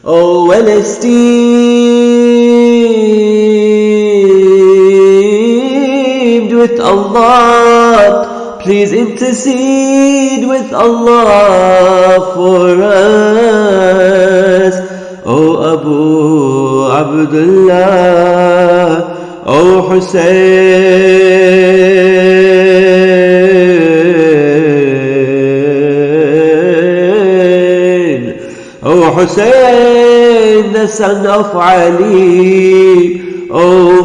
O well-esteemed with Allah, please intercede with Allah for us. O Abu Abdullah, O Hussein, O Hussein, the son of Ali, O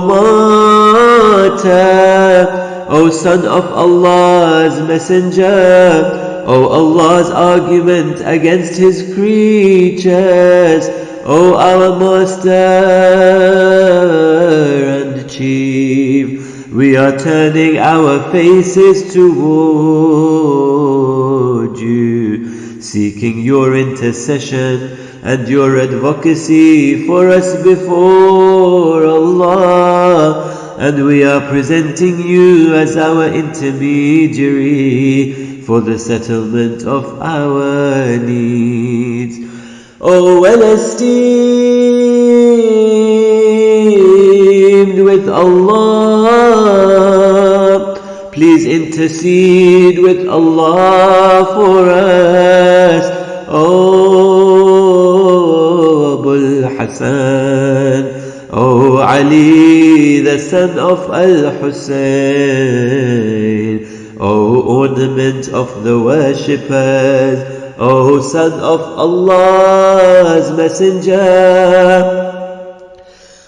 martyr, O son of Allah's messenger, O Allah's argument against his creatures, O our master and chief, we are turning our faces toward you, seeking your intercession and your advocacy for us before Allah. And we are presenting you as our intermediary for the settlement of our needs. O well-esteemed with Allah, please intercede with Allah for us. O Abul Hassan, O Ali, the son of Al-Hussein, O ornament of the worshippers, O son of Allah's messenger,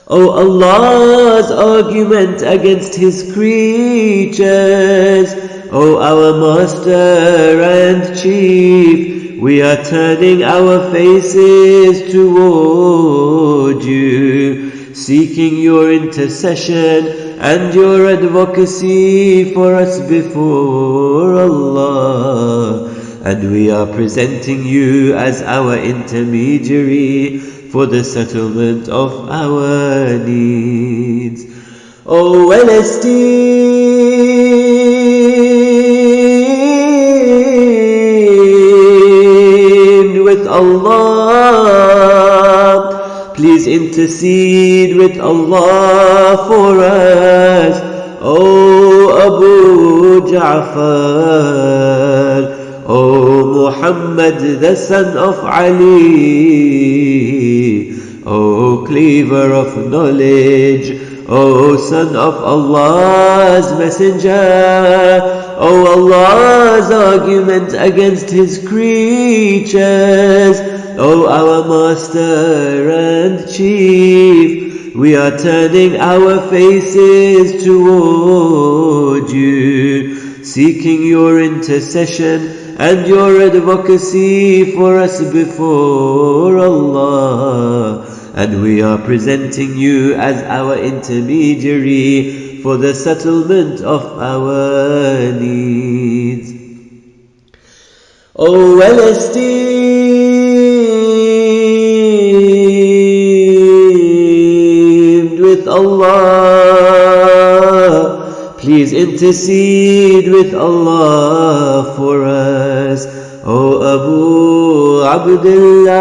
O Allah's argument against his creatures, O our master and chief, we are turning our faces toward you, seeking your intercession and your advocacy for us before Allah. And we are presenting you as our intermediary for the settlement of our needs. O well-esteemed intercede with Allah for us. O Abu Ja'far, O Muhammad the son of Ali, O cleaver of knowledge, O son of Allah's messenger, O Allah's argument against his creatures, O our master and chief, we are turning our faces toward you, seeking your intercession and your advocacy for us before Allah. And we are presenting you as our intermediary for the settlement of our needs. O well-esteemed with Allah, please intercede with Allah for us. O Abu Abdullah,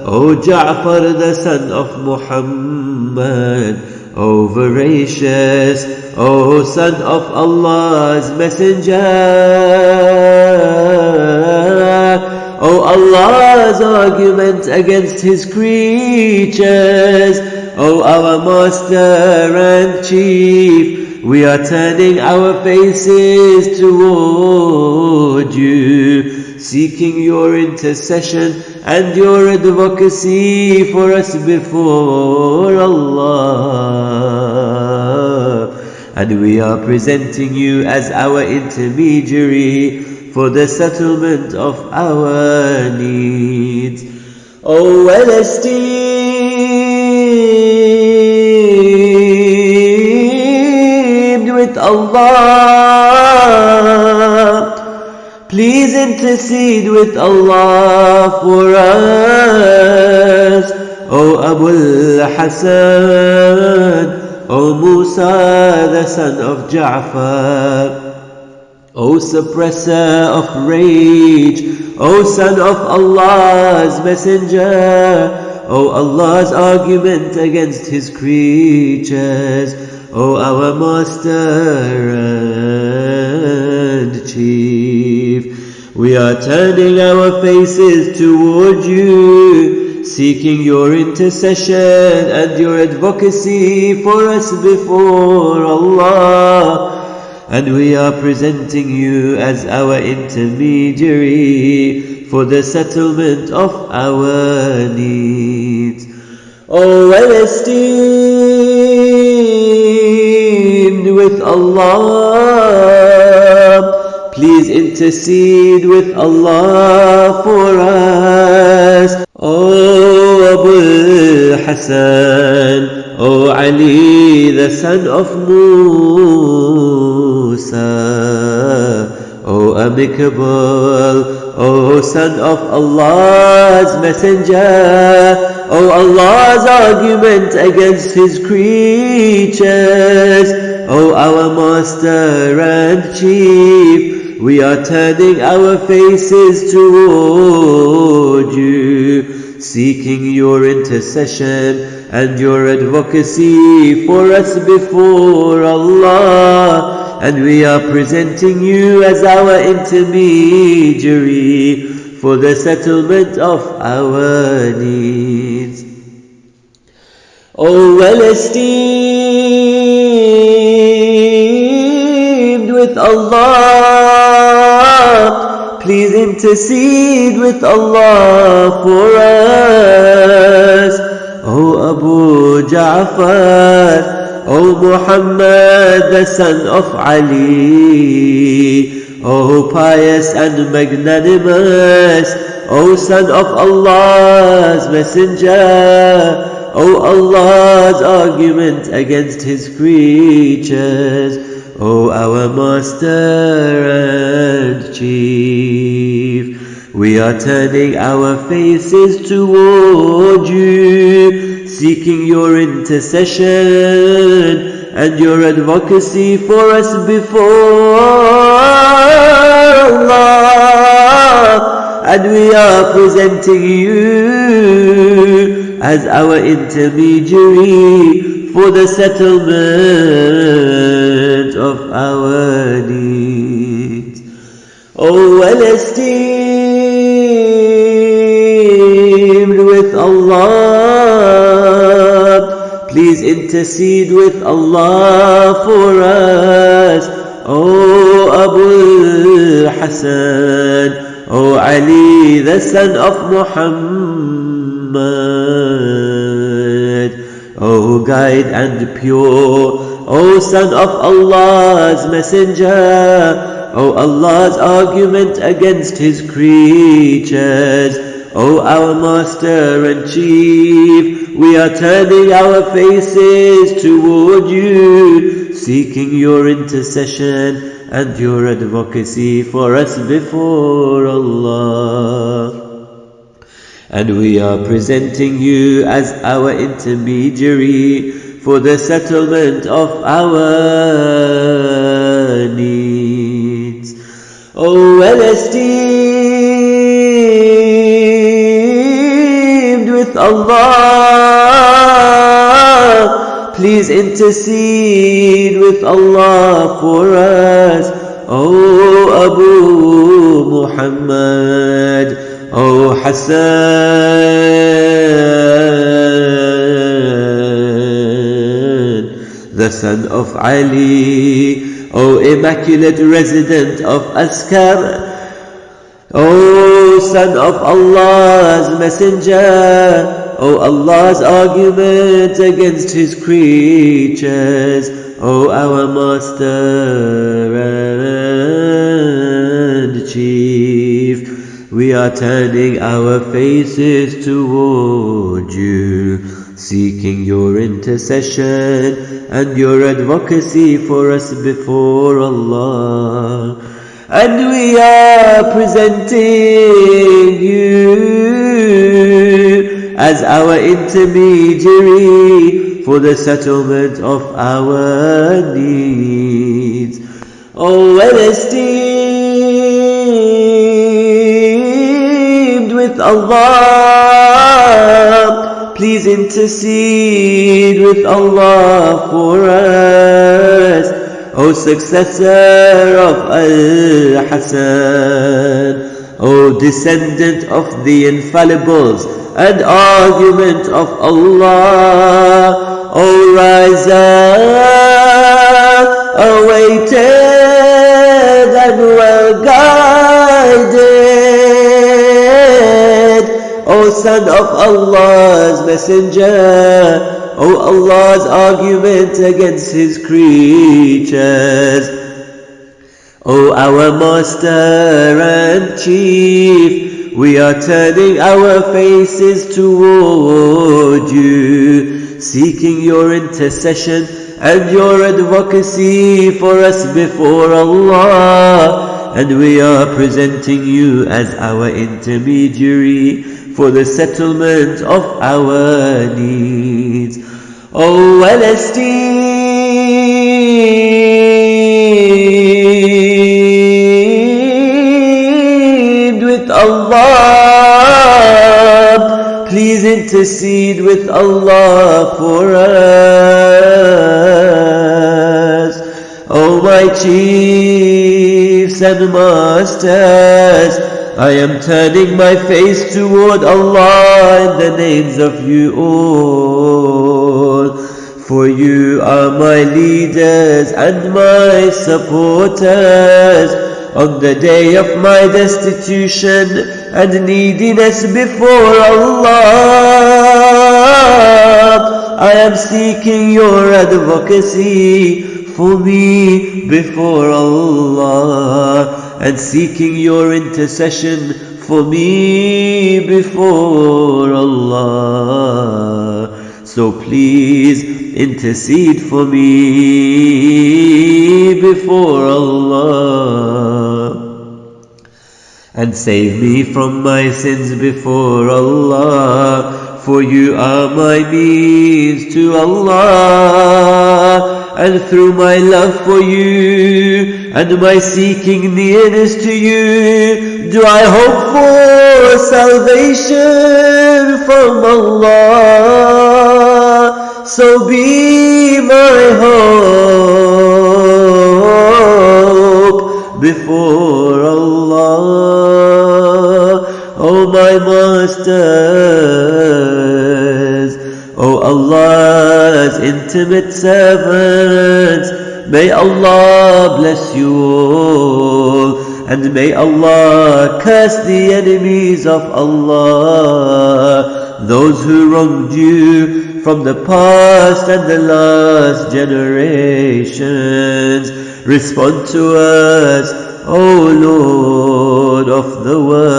O Ja'far the son of Muhammad, O veracious, O son of Allah's messenger, O Allah's argument against his creatures, O our master and chief, we are turning our faces toward you, seeking your intercession and your advocacy for us before Allah. And we are presenting you as our intermediary for the settlement of our needs. O well-esteemed with Allah, please intercede with Allah for us. O Abul Hasan, O Musa the son of Ja'far, O suppressor of rage, O son of Allah's messenger, O Allah's argument against his creatures, O our master and chief, we are turning our faces toward you, seeking your intercession and your advocacy for us before Allah. And we are presenting you as our intermediary for the settlement of our needs. O well-esteemed with Allah, please intercede with Allah for us. O Abu Hasan, O Ali the son of Musa, O amicable, O son of Allah's messenger, O Allah's argument against his creatures, O our master and chief, we are turning our faces toward you, seeking your intercession and your advocacy for us before Allah. And we are presenting you as our intermediary for the settlement of our needs. O well-esteemed with Allah, please intercede with Allah for us. O Abu Ja'far, O Muhammad the son of Ali, O pious and magnanimous, O son of Allah's messenger, O Allah's argument against his creatures, O our master and chief, we are turning our faces toward you, seeking your intercession and your advocacy for us before Allah. and we are presenting you as our intermediary for the settlement of our needs. O well-esteemed with Allah, please intercede with Allah for us. O Abu Hassan, O Ali, the son of Muhammad, O guide and pure, O son of Allah's messenger, O Allah's argument against his creatures, O our master and chief, we are turning our faces toward you, seeking your intercession and your advocacy for us before Allah. And we are presenting you as our intermediary for the settlement of our needs. O well-esteemed with Allah, please intercede with Allah for us. O Abu Muhammad, O Hassan, the son of Ali, O immaculate resident of Askar, O son of Allah's messenger, O Allah's argument against his creatures, O our master and chief, we are turning our faces toward you, seeking your intercession and your advocacy for us before Allah. And we are presenting you as our intermediary for the settlement of our needs. O well-esteemed with Allah, please intercede with Allah for us. O successor of Al-Hasan, O descendant of the infallibles and argument of Allah, O riser, awaited and well guided, O son of Allah's messenger, O Allah's argument against his creatures, O our master and chief, we are turning our faces toward you, seeking your intercession and your advocacy for us before Allah. And we are presenting you as our intermediary for the settlement of our needs. O well-esteemed with Allah, please intercede with Allah for us. O my chiefs and masters, I am turning my face toward Allah in the names of you all. For you are my leaders and my supporters on the day of my destitution and neediness before Allah. I am seeking your advocacy for me before Allah, and seeking your intercession for me before Allah. So please intercede for me before Allah, and save me from my sins before Allah, for you are my means to Allah, and through my love for you and my seeking nearness to you, do I hope for salvation from Allah. So be my hope before Allah. O my masters, O Allah's intimate servants, may Allah bless you all, and may Allah curse the enemies of Allah, those who wronged you from the past and the last generations. Respond to us, O Lord of the worlds.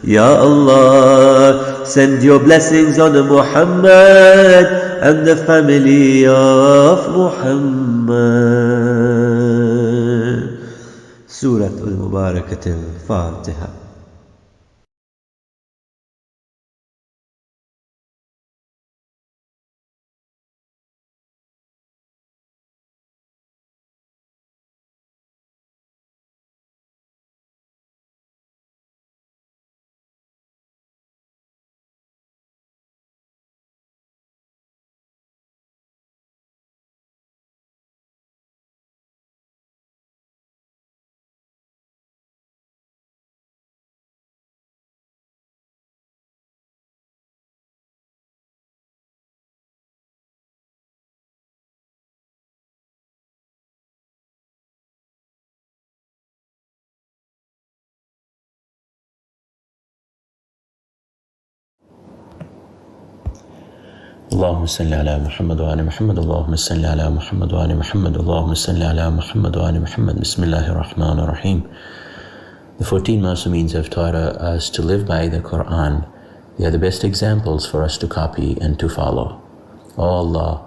Ya Allah, send your blessings on Muhammad and the family of Muhammad. Surah Al-Mubarakah Al-Fatiha. اللهم صل على محمد وآل محمد اللهم صل على محمد وآل محمد اللهم صل على محمد وآل محمد بسم الله الرحمن الرحيم. The 14 Masumeens have taught us to live by the Quran. They are the best examples for us to copy and to follow. O Allah,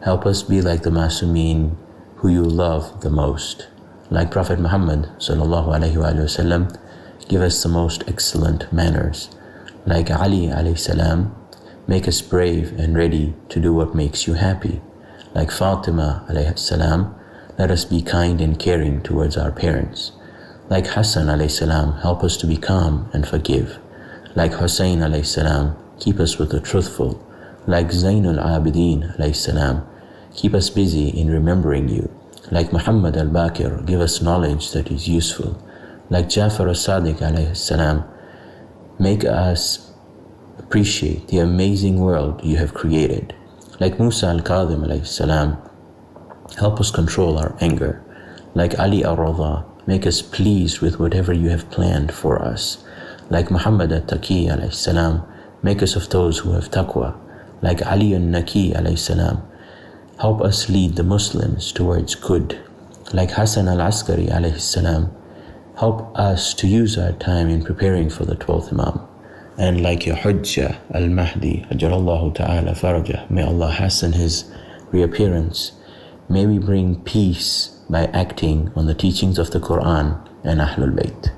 help us be like the Masumeen who you love the most. Like Prophet Muhammad sallallahu alaihi wasallam, give us the most excellent manners. Like Ali alayhi salam, make us brave and ready to do what makes you happy. Like Fatima alayhi salam, let us be kind and caring towards our parents. Like Hassan alayhi salam, help us to be calm and forgive. Like Hussein alayhi salam, keep us with the truthful. Like Zainul Abidin alayhi salam, keep us busy in remembering you. Like Muhammad al-Baqir, give us knowledge that is useful. Like Jafar al-Sadiq alayhi salam, make us appreciate the amazing world you have created. Like Musa al-Kadhim alayhi salam, help us control our anger. Like Ali al-Radha, make us pleased with whatever you have planned for us. Like Muhammad al-Taqi alayhi salam, make us of those who have taqwa. Like Ali al-Naki alayhi salam, help us lead the Muslims towards good. Like Hassan al-Askari alayhi salam, help us to use our time in preparing for the 12th Imam. And like your Hudda al-Mahdi, Ajalallahu ta'ala farajah, may Allah hasten his reappearance. May we bring peace by acting on the teachings of the Quran and Ahlul Bayt.